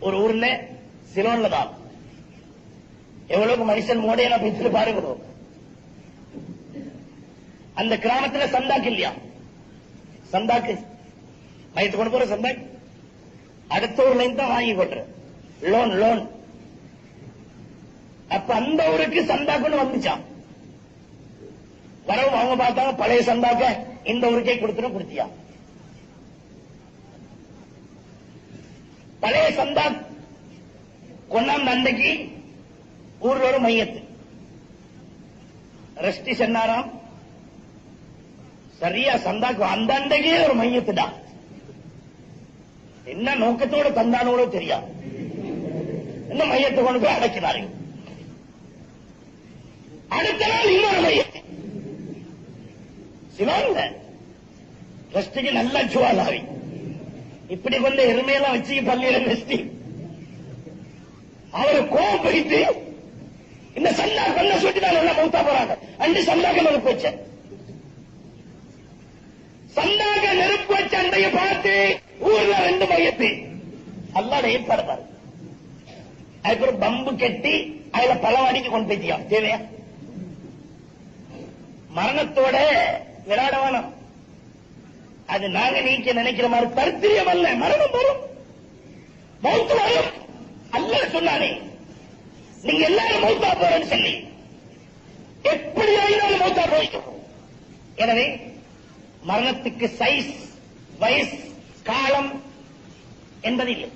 ஒரு ஊர்ல சிலோன்ல தான். எவ்வளவு மனுஷன் மோடையெல்லாம் பேசிட்டு பாருங்க. அந்த கிராமத்துல சந்தாக்கு இல்லையா? சந்தாக்கு மையத்து கொண்டு போற சந்தாக்கு அடுத்த ஊர்ல இருந்து தான் வாங்கி கொள்ற லோன் லோன். அப்ப அந்த ஊருக்கு சந்தாக்குன்னு வந்துச்சான். வரவும் அவங்க பார்த்தாங்க பழைய சந்தாக்க இந்த ஊருக்கே கொடுத்துரும். கொடுத்தியா? பழைய சந்தா கொண்டாந்த அன்றைக்கு ஊர்ல ஒரு மையத்து ரெஸ்டி சொன்னாராம். சரியா சந்தாக்கு அந்த அன்றைக்கே ஒரு மையத்துடா. என்ன நோக்கத்தோட தந்தானோட தெரியாது. என்ன மையத்தை கொண்டு போய் அடைக்கிறாரு. அடுத்த நாள் இன்னொரு மையத்து சிவாங்க ரெஸ்டிக்கு நல்ல சுவாலாவி இப்படி கொண்டு எருமையெல்லாம் வச்சு பள்ளியில ரெஸ்டி அவரு கோவம் போயிட்டு இந்த சந்தா கொல்ல சுட்டி தான் நல்லா மௌத்தா போறாங்க. அண்டு சந்தாக்க நெருப்பு வச்ச சந்தாக நெருப்பு வச்ச அண்டைய பார்த்து ஊர்ல 2 மையத்து அல்லாட ஏற்பாடு பாரு. அதுக்கு ஒரு பம்பு கட்டி அதுல பழவாடிக்கு கொண்டு போய்த்தியா? தேவையா? மரணத்தோட விராடவானம். அது நாங்க நீக்க நினைக்கிற மாதிரி தரித்திரியம் அல்ல. மரணம் வரும், மௌத்து வரும். அல்லாஹ் சொன்னானே நீங்க எல்லாரும் மௌத்தா போறேன்னு சொல்லி எப்படி ஆயினாலும் மௌத்தா போயிடும். எனவே மரணத்துக்கு சைஸ், வயசு, காலம் என்பதில்லை.